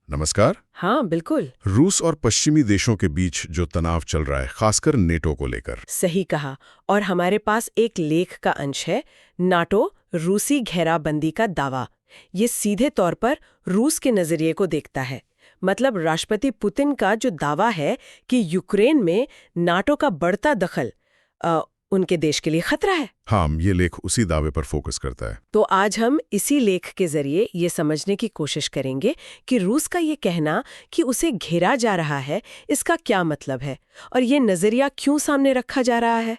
नमस्कार। हाँ बिल्कुल। रूस और पश्चिमी देशों के बीच जो तनाव चल रहा है, खासकर नेटो को लेकर। सही कहा। और हमारे पास एक लेख का अंश है, नाटो रूसी घेराबंदी का दावा। ये सीधे तौर पर रूस के नजरिए को देखता है। मतलब राष्ट्रपति पुतिन का जो दावा है कि यूक्रेन में नाटो का बढ़ता दखल उनके देश के लिए खतरा है। हाँ, ये लेख उसी दावे पर फोकस करता है। तो आज हम इसी लेख के जरिए ये समझने की कोशिश करेंगे कि रूस का ये कहना कि उसे घेरा जा रहा है, इसका क्या मतलब है और ये नजरिया क्यों सामने रखा जा रहा है,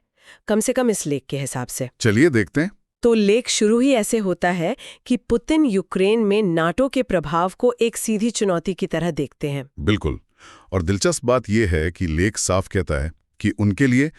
कम से कम इस लेख के हिसाब से। चलिए देखते हैं। तो लेख शुरू ही ऐसे होता है कि पुतिन यूक्रेन में नाटो के प्रभाव को एक सीधी चुनौती की तरह देखते हैं। बिल्कुल। और दिलचस्प बात यह है कि लेख साफ कहता है कि उनके लिए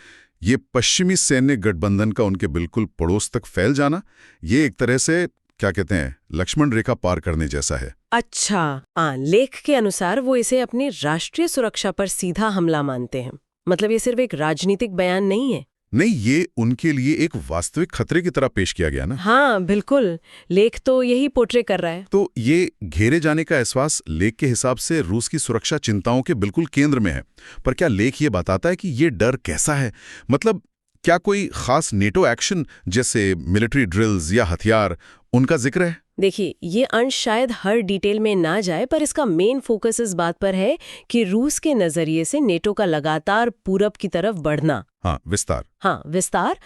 ये पश्चिमी सैन्य गठबंधन का उनके बिल्कुल पड़ोस तक फैल जाना, ये एक तरह से क्या कहते हैं, लक्ष्मण रेखा पार करने जैसा है। अच्छा, लेख के अनुसार वो इसे अपनी राष्ट्रीय सुरक्षा पर सीधा हमला मानते हैं। मतलब ये सिर्फ एक राजनीतिक बयान नहीं है। नहीं, ये उनके लिए एक वास्तविक खतरे की तरह पेश किया गया ना। हाँ बिल्कुल, लेख तो यही पोर्ट्रे कर रहा है। तो ये घेरे जाने का एहसास लेख के हिसाब से रूस की सुरक्षा चिंताओं के बिल्कुल केंद्र में है। पर क्या लेख ये बताता है कि ये डर कैसा है? मतलब क्या कोई खास नेटो एक्शन जैसे मिलिट्री ड्रिल्स या हथियार, उनका जिक्र है? देखिए, ये अंश शायद हर डिटेल में ना जाए, पर इसका मेन फोकस इस बात पर है कि रूस के नजरिए से नेटो का लगातार पूरब की तरफ बढ़ना। हाँ, विस्तार,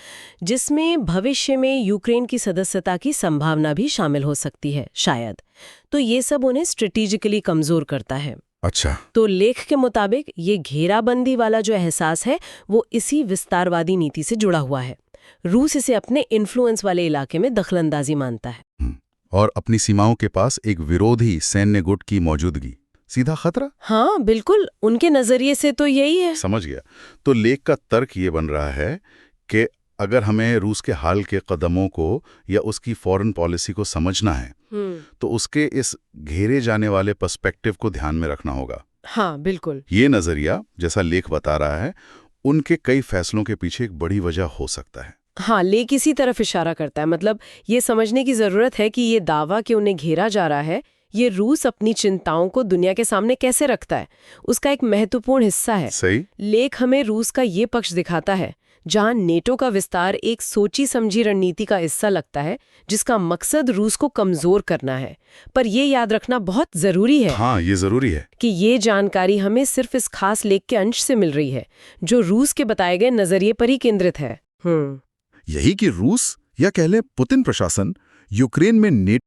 जिसमें भविष्य में यूक्रेन की सदस्यता की संभावना भी शामिल हो सकती है शायद। तो ये सब उन्हें स्ट्रेटेजिकली कमजोर करता है। अच्छा। तो लेख के मुताबिक ये घेराबंदी वाला जो एहसास है वो इसी विस्तारवादी नीति से जुड़ा हुआ है। रूस इसे अपने इन्फ्लुएंस वाले इलाके में दखलंदाजी मानता है। और अपनी सीमाओं के पास एक विरोधी सैन्य गुट की मौजूदगी, सीधा खतरा। हाँ बिल्कुल, उनके नजरिए से तो यही है। समझ गया। तो लेख का तर्क ये बन रहा है कि अगर हमें रूस के हाल के कदमों को या उसकी फॉरेन पॉलिसी को समझना है तो उसके इस घेरे जाने वाले पर्सपेक्टिव को ध्यान में रखना होगा। हाँ बिल्कुल। ये नजरिया, जैसा लेख बता रहा है, उनके कई फैसलों के पीछे एक बड़ी वजह हो सकता है। हाँ, लेख इसी तरफ इशारा करता है। मतलब ये समझने की जरूरत है कि ये दावा कि उन्हें घेरा जा रहा है, ये रूस अपनी चिंताओं को दुनिया के सामने कैसे रखता है, उसका एक महत्वपूर्ण हिस्सा है। सही। लेख हमें रूस का ये पक्ष दिखाता है जहां नेटो का विस्तार एक सोची समझी रणनीति का हिस्सा लगता है, जिसका मकसद रूस को कमजोर करना है। पर यह याद रखना बहुत जरूरी है। हाँ, ये जरूरी है कि ये जानकारी हमें सिर्फ इस खास लेख के अंश से मिल रही है, जो रूस के बताए गए नजरिए पर ही केंद्रित है। यही कि रूस या कह लें पुतिन प्रशासन यूक्रेन में नेटो